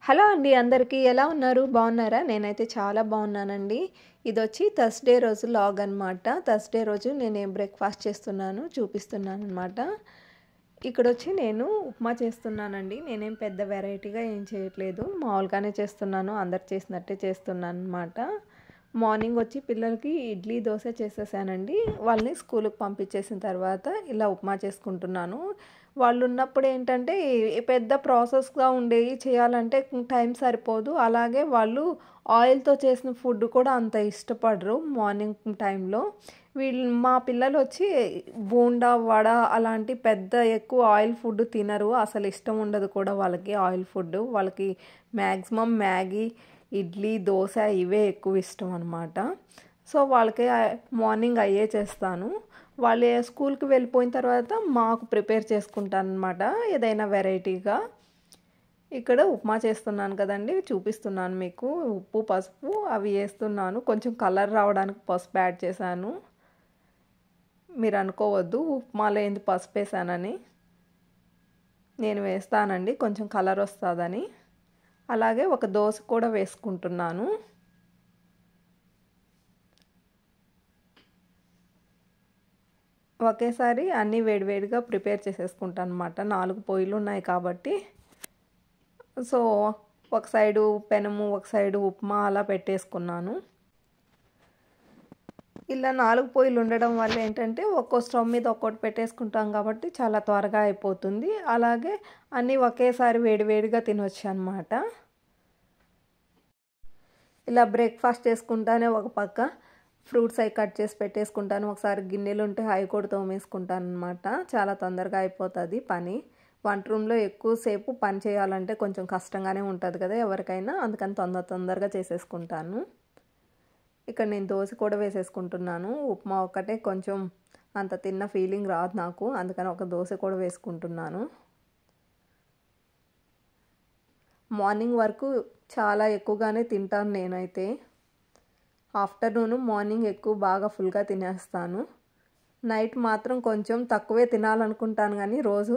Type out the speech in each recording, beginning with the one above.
Hello అండి అందరికీ ఎలా ఉన్నారు? బాగున్నారా? నేనైతే చాలా బాగున్నానండి. ఇదొచ్చి థర్స్‌డే రోజు లాగ్ అనమాట. థర్స్‌డే రోజు నేనేం బ్రేక్‌ఫాస్ట్ చేస్తున్నాను చూపిస్తున్నాననమాట. ఇక్కడొచ్చి నేను ఉప్మా చేస్తున్నానండి. నేనేం పెద్ద వెరైటీగా ఏం చేయట్లేదు. మామూలుగానే చేస్తున్నాను. అందరు చేసినట్టే చేస్తున్నాననమాట. మార్నింగ్ వచ్చి పిల్లలకి ఇడ్లీ, దోస చేసేసానండి. వాళ్ళని స్కూలుకి పంపించేసిన తర్వాత ఇలా ఉప్మా చేసుకుంటున్నాను. వాళ్ళు ఉన్నప్పుడు ఏంటంటే పెద్ద ప్రాసెస్‌గా ఉండేవి చేయాలంటే టైం సరిపోదు. అలాగే వాళ్ళు ఆయిల్‌తో చేసిన ఫుడ్ కూడా అంత ఇష్టపడరు మార్నింగ్ టైంలో. మా పిల్లలొచ్చి బోండా, వడ అలాంటి పెద్ద ఎక్కువ ఆయిల్ ఫుడ్ తినరు. అసలు ఇష్టం ఉండదు కూడా వాళ్ళకి ఆయిల్ ఫుడ్. వాళ్ళకి మ్యాక్సిమం మ్యాగీ, ఇడ్లీ, దోస ఇవే ఎక్కువ ఇష్టం అనమాట. సో వాళ్ళకి మార్నింగ్ అయ్యే చేస్తాను. వాళ్ళు స్కూల్కి వెళ్ళిపోయిన తర్వాత మాకు ప్రిపేర్ చేసుకుంటాను అనమాట ఏదైనా వెరైటీగా. ఇక్కడ ఉప్మా చేస్తున్నాను కదండి, చూపిస్తున్నాను మీకు. ఉప్పు, పసుపు అవి వేస్తున్నాను. కొంచెం కలర్ రావడానికి పసుపు యాడ్ చేశాను. మీరు అనుకోవద్దు ఉప్మాలో ఏంది పసుపు వేసానని. నేను వేస్తానండి కొంచెం కలర్ వస్తుందని. అలాగే ఒక దోస కూడా వేసుకుంటున్నాను. ఒకేసారి అన్నీ వేడివేడిగా ప్రిపేర్ చేసేసుకుంటాను అనమాట. 4 పొయ్యిలు ఉన్నాయి కాబట్టి. సో ఒక సైడు పెనము, ఒక సైడు ఉప్మా అలా పెట్టేసుకున్నాను. ఇలా 4 పొయ్యిలు ఉండడం వల్ల ఏంటంటే ఒక్కో స్టవ్ మీద ఒక్కోటి పెట్టేసుకుంటాం కాబట్టి చాలా త్వరగా అయిపోతుంది. అలాగే అన్నీ ఒకేసారి వేడివేడిగా తినొచ్చు అనమాట. ఇలా బ్రేక్ఫాస్ట్ చేసుకుంటానే ఒక పక్క ఫ్రూట్స్ అవి కట్ చేసి పెట్టేసుకుంటాను. ఒకసారి గిన్నెలు ఉంటే అవి కూడా తోమేసుకుంటాను అనమాట. చాలా తొందరగా అయిపోతుంది పని. వంట రూమ్లో ఎక్కువసేపు పని చేయాలంటే కొంచెం కష్టంగానే ఉంటుంది కదా ఎవరికైనా. అందుకని తొందరగా చేసేసుకుంటాను. ఇక్కడ నేను దోశ కూడా వేసేసుకుంటున్నాను. ఉప్మా ఒక్కటే కొంచెం అంత తిన్న ఫీలింగ్ రాదు నాకు. అందుకని ఒక దోశ కూడా వేసుకుంటున్నాను. మార్నింగ్ వరకు చాలా ఎక్కువగానే తింటాను నేనైతే. ఆఫ్టర్నూన్, మార్నింగ్ ఎక్కువ బాగా ఫుల్గా తినేస్తాను. నైట్ మాత్రం కొంచెం తక్కువే తినాలనుకుంటాను కానీ రోజు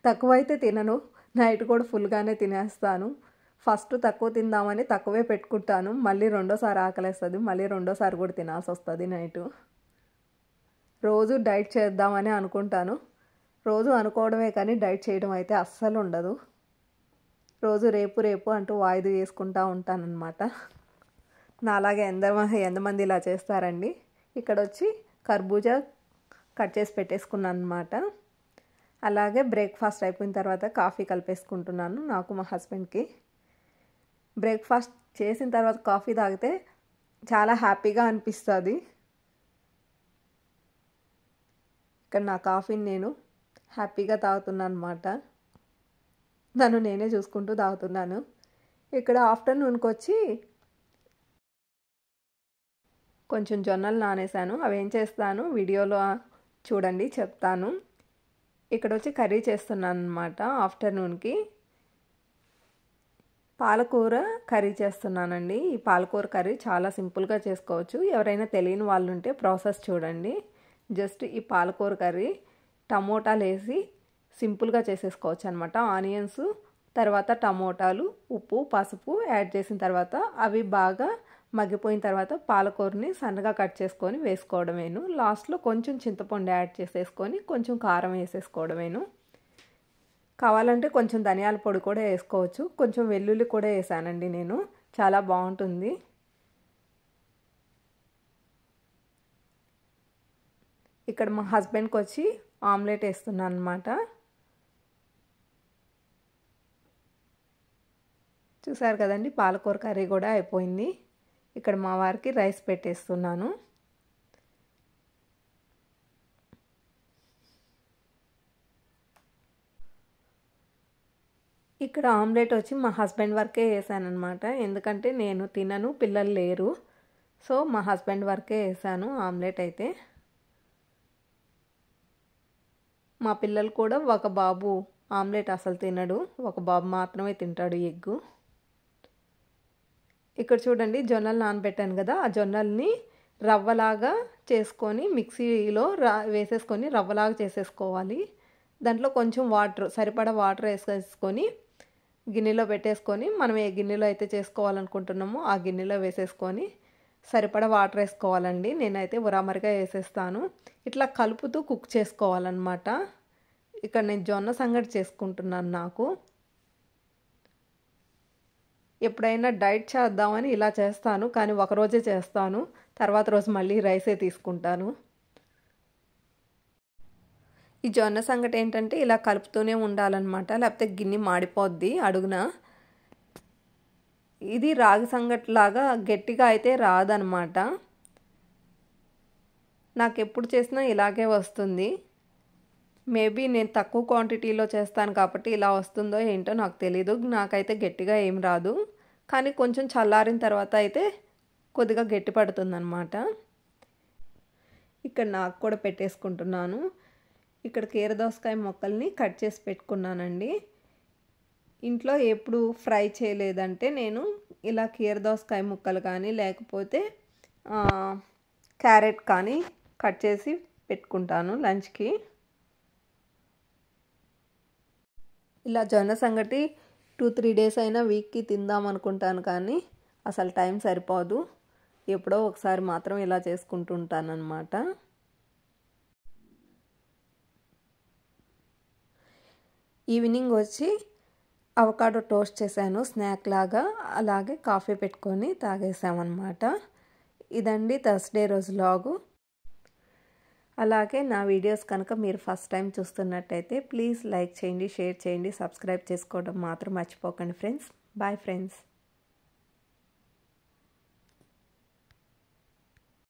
తక్కువైతే తినను. నైట్ కూడా ఫుల్గానే తినేస్తాను. ఫస్ట్ తక్కువ తిందామని తక్కువే పెట్టుకుంటాను. మళ్ళీ రెండోసారి ఆకలేస్తుంది. మళ్ళీ రెండోసారి కూడా తినాల్సి వస్తుంది నైటు. రోజు డైట్ చేద్దామని అనుకుంటాను. రోజు అనుకోవడమే కానీ డైట్ చేయడం అయితే అస్సలు ఉండదు. రోజు రేపు అంటూ వాయిదా వేసుకుంటూ ఉంటానన్నమాట. నాలాగే ఎంతమంది ఇలా చేస్తారండి. ఇక్కడ వచ్చి కర్బూజా కట్ చేసి పెట్టేసుకున్నాను అనమాట. అలాగే బ్రేక్ఫాస్ట్ అయిపోయిన తర్వాత కాఫీ కలిపేసుకుంటున్నాను నాకు, మా హస్బెండ్కి. బ్రేక్ఫాస్ట్ చేసిన తర్వాత కాఫీ తాగితే చాలా హ్యాపీగా అనిపిస్తుంది. ఇక్కడ నా కాఫీని నేను హ్యాపీగా తాగుతున్నాను అనమాట. నన్ను నేనే చూసుకుంటూ తాగుతున్నాను. ఇక్కడ ఆఫ్టర్నూన్కి వచ్చి కొంచెం జొన్నలు నానేసాను. అవి ఏం చేస్తాను వీడియోలో చూడండి, చెప్తాను. ఇక్కడ వచ్చి కర్రీ చేస్తున్నాను అనమాట. ఆఫ్టర్నూన్కి పాలకూర కర్రీ చేస్తున్నానండి. ఈ పాలకూర కర్రీ చాలా సింపుల్గా చేసుకోవచ్చు. ఎవరైనా తెలియని వాళ్ళు ఉంటే ప్రాసెస్ చూడండి. జస్ట్ ఈ పాలకూర కర్రీ టమోటాలు వేసి సింపుల్గా చేసేసుకోవచ్చు అనమాట. ఆనియన్స్, తర్వాత టమోటాలు, ఉప్పు, పసుపు యాడ్ చేసిన తర్వాత అవి బాగా మగ్గిపోయిన తర్వాత పాలకూరని సన్నగా కట్ చేసుకొని వేసుకోవడమేను. లాస్ట్లో కొంచెం చింతపండు యాడ్ చేసేసుకొని కొంచెం కారం వేసేసుకోవడమేను. కావాలంటే కొంచెం ధనియాల పొడి కూడా వేసుకోవచ్చు. కొంచెం వెల్లుల్లి కూడా వేసానండి నేను. చాలా బాగుంటుంది. ఇక్కడ మా హస్బెండ్కి వచ్చి ఆమ్లెట్ వేస్తున్నాను అనమాట. చూసారు కదండి, పాలకూర కర్రీ కూడా అయిపోయింది. ఇక్కడ మా వారికి రైస్ పెట్టేస్తున్నాను. ఇక్కడ ఆమ్లెట్ వచ్చి మా హస్బెండ్ వరకే వేసానమాట. ఎందుకంటే నేను తినను, పిల్లలు లేరు. సో మా హస్బెండ్ వరకే వేసాను ఆమ్లెట్ అయితే. మా పిల్లలు కూడా, ఒక బాబు ఆమ్లెట్ అసలు తినడు, ఒక బాబు మాత్రమే తింటాడు ఎగ్గు. ఇక్కడ చూడండి, జొన్నలు నానబెట్టాను కదా, ఆ జొన్నల్ని రవ్వలాగా చేసుకొని మిక్సీలో వేసేసుకొని రవ్వలాగా చేసేసుకోవాలి. దాంట్లో కొంచెం వాటర్, సరిపడా వాటర్ వేసేసుకొని గిన్నెలో పెట్టేసుకొని మనం ఏ గిన్నెలో అయితే చేసుకోవాలనుకుంటున్నామో ఆ గిన్నెలో వేసేసుకొని సరిపడా వాటర్ వేసుకోవాలండి. నేనైతే ఉరామరిగా వేసేస్తాను. ఇట్లా కలుపుతూ కుక్ చేసుకోవాలన్నమాట. ఇక్కడ నేను జొన్న సంగటి చేసుకుంటున్నాను. నాకు ఎప్పుడైనా డైట్ చేద్దామని ఇలా చేస్తాను, కానీ ఒకరోజే చేస్తాను, తర్వాత రోజు మళ్ళీ రైసే తీసుకుంటాను. ఈ జొన్న సంగటి ఏంటంటే ఇలా కలుపుతూనే ఉండాలన్నమాట, లేకపోతే గిన్నె మాడిపోద్ది అడుగున. ఇది రాగి సంగటి లాగా గట్టిగా అయితే రాదనమాట. నాకు ఎప్పుడు చేసినా ఇలాగే వస్తుంది. మేబీ నేను తక్కువ క్వాంటిటీలో చేస్తాను కాబట్టి ఇలా వస్తుందో ఏంటో నాకు తెలీదు. నాకైతే గట్టిగా ఏం రాదు, కానీ కొంచెం చల్లారిన తర్వాత అయితే కొద్దిగా గట్టి పడుతుందన్నమాట. ఇక్కడ నాకు కూడా పెట్టేసుకుంటున్నాను. ఇక్కడ కీరదోసకాయ ముక్కల్ని కట్ చేసి పెట్టుకున్నానండి. ఇంట్లో ఎప్పుడు ఫ్రై చేయలేదంటే నేను ఇలా కీరదోసకాయ ముక్కలు కానీ లేకపోతే క్యారెట్ కానీ కట్ చేసి పెట్టుకుంటాను లంచ్కి. ఇలా జొన్న సంగటి 2-3 డేస్ అయినా వీక్కి తిందాం అనుకుంటాను, కానీ అసలు టైం సరిపోదు. ఎప్పుడో ఒకసారి మాత్రం ఇలా చేసుకుంటూ ఉంటానన్నమాట. ఈవినింగ్ వచ్చి అవకాడో టోస్ట్ చేశాను స్నాక్ లాగా, అలాగే కాఫీ పెట్టుకొని తాగేసామన్నమాట. ఇదండి థర్స్డే రోజు వ్లాగు. అలాగే నా వీడియోస్ కనుక మీరు ఫస్ట్ టైం చూస్తున్నట్టయితే ప్లీజ్ లైక్ చేయండి, షేర్ చేయండి, సబ్స్క్రైబ్ చేసుకోవడం మాత్రం మర్చిపోకండి ఫ్రెండ్స్. Bye friends.